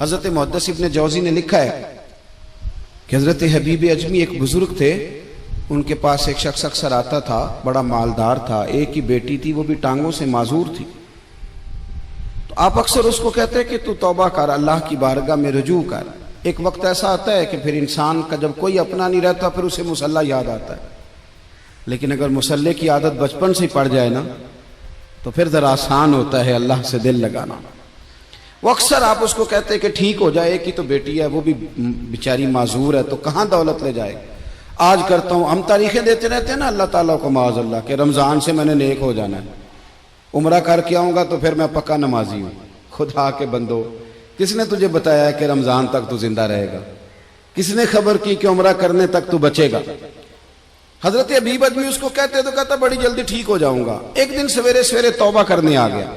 हजरत मुहद्दिस इब्न जौज़ी ने लिखा है कि हजरत हबीब अजमी एक बुजुर्ग थे, उनके पास एक शख्स अक्सर आता था, बड़ा मालदार था, एक ही बेटी थी, वो भी टांगों से माजूर थी। तो आप अक्सर उसको कहते हैं कि तू तौबा कर, अल्लाह की बारगाह में रुजू कर। एक वक्त ऐसा आता है कि फिर इंसान का जब कोई अपना नहीं रहता फिर उसे मुसल्ला याद आता है, लेकिन अगर मुसल्ले की आदत बचपन से पड़ जाए ना तो फिर जरा आसान होता है अल्लाह से दिल लगाना। वो अक्सर आप उसको कहते हैं कि ठीक हो जाए, कि तो बेटी है, वो भी बेचारी माजूर है, तो कहाँ दौलत ले जाएगी। आज करता हूँ, हम तारीखें देते रहते हैं ना अल्लाह ताला को माज़अल्लाह के रमज़ान से मैंने नेक हो जाना है, उम्रा करके आऊँगा तो फिर मैं पक्का नमाजी हूँ। खुदा के बंदो, किसने तुझे बताया है कि रमज़ान तक तू जिंदा रहेगा? किसने खबर की कि उम्रा करने तक तू बचेगा? हजरत हबीब अजमी उसको कहते तो कहता बड़ी जल्दी ठीक हो जाऊंगा। एक दिन सवेरे सवेरे तौबा करने आ गया।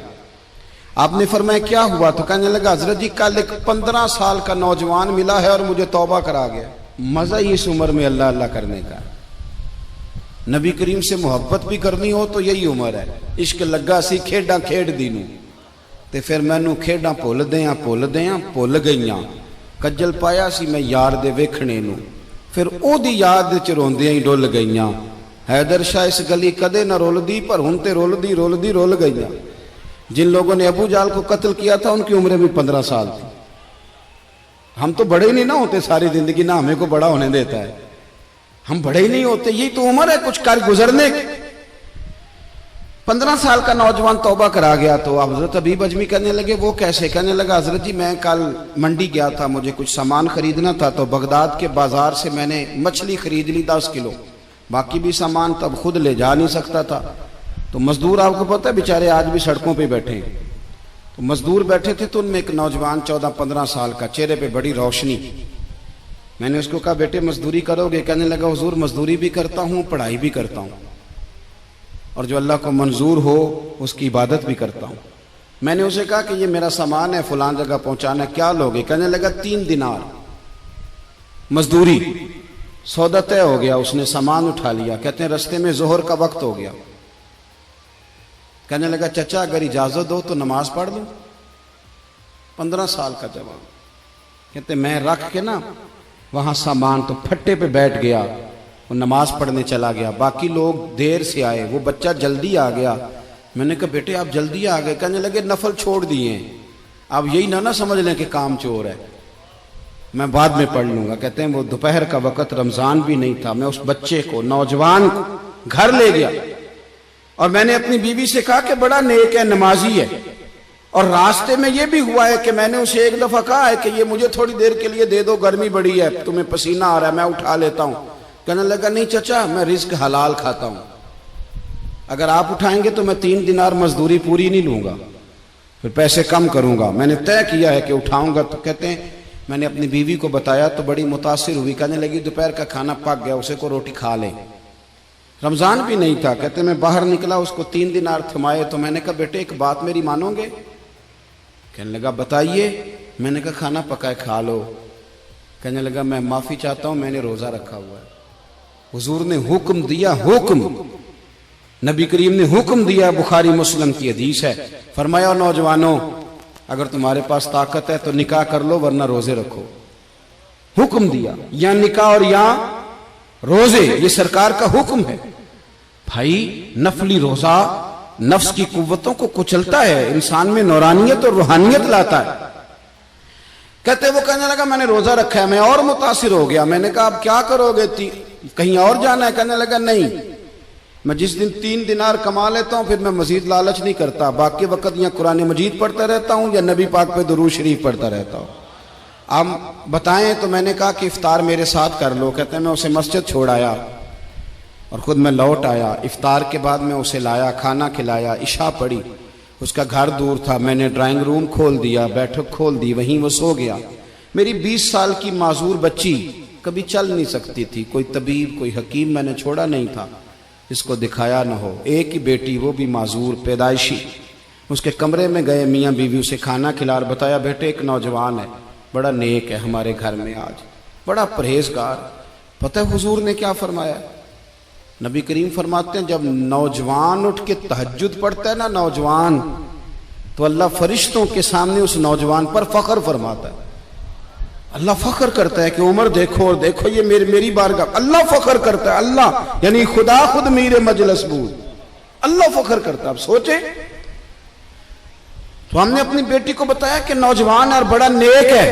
आपने फरमाया क्या हुआ? तो कहने लगा हजरत जी कल एक 15 साल का नौजवान मिला है और मुझे तौबा करा गया। मजा ही इस उम्र में अल्लाह अल्लाह करने का। नबी करीम से मोहब्बत भी करनी हो तो यही उम्र है। इश्क लगा सी खेडा खेड दी नूं ते फिर मैनू खेडा भुल गईयां। कज्जल पाया सी मैं यार दे वेखणे नूं, फिर ओदी याद च रोंदियां ही डुल गईयां। हैदर शाह इस गली कदे न रुलदी, पर हुण ते रुल गईयां। जिन लोगों ने अबू जाल को कत्ल किया था उनकी उम्र भी 15 साल थी। हम तो बड़े ही नहीं ना होते सारी जिंदगी, ना हमें को बड़ा होने देता है, हम बड़े ही नहीं होते। यही तो उम्र है कुछ कर गुजरने की। 15 साल का नौजवान तौबा करा गया। तो हजरत हबीब अजमी कहने लगे वो कैसे? कहने लगा हजरत जी मैं कल मंडी गया था, मुझे कुछ सामान खरीदना था, तो बगदाद के बाजार से मैंने मछली खरीद ली 10 किलो, बाकी भी सामान तब खुद ले जा नहीं सकता था। तो मजदूर आपको पता है बेचारे आज भी सड़कों पे बैठे हैं। तो मजदूर बैठे थे तो उनमें एक नौजवान 14-15 साल का, चेहरे पे बड़ी रोशनी। मैंने उसको कहा बेटे मजदूरी करोगे? कहने लगा हुजूर मजदूरी भी करता हूँ, पढ़ाई भी करता हूँ, और जो अल्लाह को मंजूर हो उसकी इबादत भी करता हूँ। मैंने उसे कहा कि ये मेरा सामान है, फलां जगह पहुंचाना है, क्या लोगे? कहने लगा 3 दिनार मजदूरी। सौदा तय हो गया, उसने सामान उठा लिया। कहते हैं रास्ते में जोहर का वक्त हो गया। कहने लगा चचा अगर इजाजत दो तो नमाज पढ़ लूं। 15 साल का जवान। कहते मैं रख के ना वहां सामान तो फट्टे पे बैठ गया, वो नमाज पढ़ने चला गया। बाकी लोग देर से आए, वो बच्चा जल्दी आ गया। मैंने कहा बेटे आप जल्दी आ गए? कहने लगे नफल छोड़ दिए, अब यही ना समझ लें कि काम चोर है, मैं बाद में पढ़ लूंगा। कहते हैं वो दोपहर का वक्त, रमजान भी नहीं था, मैं उस बच्चे को, नौजवान को घर ले गया और मैंने अपनी बीवी से कहा कि बड़ा नेक है, नमाजी है। और रास्ते में ये भी हुआ है कि मैंने उसे एक दफा कहा है कि ये मुझे थोड़ी देर के लिए दे दो, गर्मी बड़ी है, तुम्हें पसीना आ रहा है, मैं उठा लेता हूं। कहने लगा नहीं चचा मैं रिस्क हलाल खाता हूं, अगर आप उठाएंगे तो मैं 3 दिनार मजदूरी पूरी नहीं लूंगा, फिर पैसे कम करूंगा। मैंने तय किया है कि उठाऊंगा। तो कहते हैं मैंने अपनी बीवी को बताया तो बड़ी मुतासिर हुई। कहने लगी दोपहर का खाना पक गया, उसे को रोटी खा ले। रमजान भी नहीं था। कहते मैं बाहर निकला, उसको 3 दिनार थमाए। तो मैंने कहा बेटे एक बात मेरी मानोगे? कहने लगा बताइए। मैंने कहा खाना पकाए खा लो। कहने लगा मैं माफी चाहता हूं, मैंने रोजा रखा हुआ है। हुजूर ने हुक्म दिया, हुक्म नबी करीम ने हुक्म दिया, बुखारी मुस्लिम की हदीस है। फरमाया नौजवानों अगर तुम्हारे पास ताकत है तो निकाह कर लो वरना रोजे रखो। हुक्म दिया, या निकाह और या रोजे, ये सरकार का हुक्म है। भाई नफली रोजा नफ्स की कुव्वतों को कुचलता है, इंसान में नौरानियत और रूहानियत लाता है। कहते वो कहने लगा मैंने रोजा रखा है। मैं और मुतासिर हो गया। मैंने कहा अब क्या करोगे? कहीं और जाना है? कहने लगा नहीं, मैं जिस दिन 3 दिनार कमा लेता हूं फिर मैं मजीद लालच नहीं करता, बाकी वक्त या कुरान मजीद पढ़ता रहता हूं या नबी पाक पे दुरूद शरीफ पढ़ता रहता हूं। आप बताएं। तो मैंने कहा कि इफ्तार मेरे साथ कर लो। कहते हैं मैं उसे मस्जिद छोड़ आया और खुद मैं लौट आया। इफ्तार के बाद मैं उसे लाया, खाना खिलाया, इशा पढ़ी। उसका घर दूर था, मैंने ड्राइंग रूम खोल दिया, बैठक खोल दी, वहीं वो सो गया। मेरी 20 साल की माजूर बच्ची कभी चल नहीं सकती थी, कोई तबीब कोई हकीम मैंने छोड़ा नहीं था इसको दिखाया न हो। एक ही बेटी, वो भी माजूर पैदाइशी। उसके कमरे में गए, मियाँ बीवी उसे खाना खिला, बताया बेटे एक नौजवान है, बड़ा नेक है हमारे घर में, आज बड़ा परहेजगार। पता है हुजूर ने क्या फरमाया? नबी करीम फरमाते हैं जब नौजवान उठ के तहज्जुद पढ़ता है ना नौजवान, तो अल्लाह फरिश्तों के सामने उस नौजवान पर फख्र फरमाता है। अल्लाह फख्र करता है कि उमर देखो और देखो ये मेरी बारगाह। अल्लाह फख्र करता है, अल्लाह यानी खुदा खुद मीरे मजलिस बूद, अल्लाह फख्र करता है। अब सोचे तो हमने अपनी बेटी को बताया कि नौजवान और बड़ा नेक है,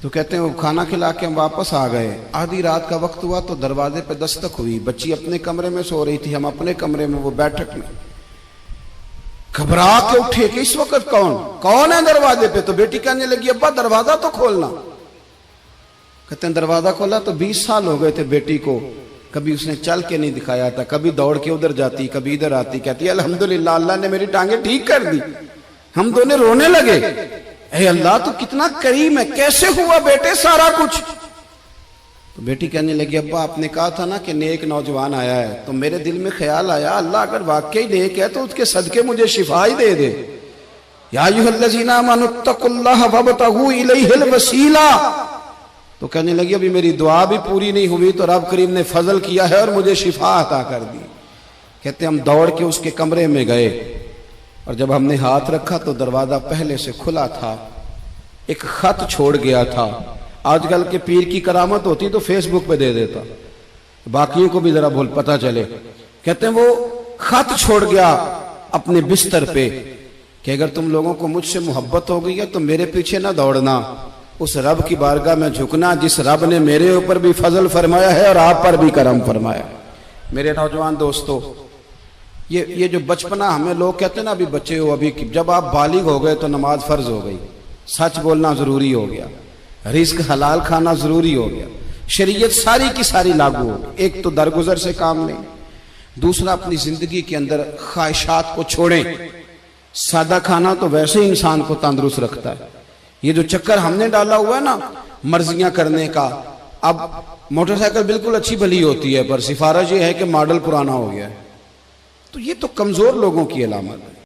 तो कहते हैं वो खाना खिला के हम वापस आ गए। आधी रात का वक्त हुआ तो दरवाजे पे दस्तक हुई। बच्ची अपने कमरे में सो रही थी, हम अपने कमरे में, वो बैठक में। घबरा के उठे कि इस वक्त कौन है दरवाजे पे? तो बेटी कहने लगी अब्बा दरवाजा तो खोलना। कहते हैं दरवाजा खोला तो 20 साल हो गए थे बेटी को, कभी उसने चल के नहीं दिखाया था, कभी दौड़ के उधर जाती, कभी इधर आती। कहती है अल्हम्दुलिल्लाह अल्लाह ने मेरी टांगे ठीक कर दी। हम दोनों रोने लगे, ए अल्लाह तो कितना करीम है, कैसे हुआ बेटे सारा कुछ? तो बेटी कहने लगी अब्बा आपने कहा था ना कि नेक नौजवान आया है, तो मेरे दिल में ख्याल आया अल्लाह अगर वाकई नेक है तो उसके सदके मुझे शिफा ही दे दे। या अय्युहल्लज़ीना आमनुत्तकुल्लाह वब्तगू इलैहिल वसीला। तो कहने लगी अभी मेरी दुआ भी पूरी नहीं हुई तो रब करीम ने फजल किया है और मुझे शिफा अता कर दी। कहते हम दौड़ के उसके कमरे में गए और जब हमने हाथ रखा तो दरवाजा पहले से खुला था, एक खत छोड़ गया था। आजकल के पीर की करामत होती तो फेसबुक पे दे देता, बाकियों को भी जरा भूल पता चले। कहते हैं वो खत छोड़ गया अपने बिस्तर पे कि अगर तुम लोगों को मुझसे मोहब्बत हो गई है तो मेरे पीछे ना दौड़ना, उस रब की बारगाह में झुकना जिस रब ने मेरे ऊपर भी फजल फरमाया है और आप पर भी करम फरमाया। मेरे नौजवान दोस्तों, ये जो बचपना हमें लोग कहते हैं ना अभी बच्चे हो, अभी जब आप बालिग हो गए तो नमाज फर्ज हो गई, सच बोलना जरूरी हो गया, रिस्क हलाल खाना जरूरी हो गया, शरीयत सारी की सारी लागू हो गई। एक तो दरगुजर से काम लें, दूसरा अपनी जिंदगी के अंदर ख्वाहिशात को छोड़ें। सादा खाना तो वैसे ही इंसान को तंदुरुस्त रखता है। ये जो चक्कर हमने डाला हुआ है ना मर्जियां करने का, अब मोटरसाइकिल बिल्कुल अच्छी भली होती है पर सिफारिश ये है कि मॉडल पुराना हो गया है, तो ये तो कमजोर लोगों की अलामत है।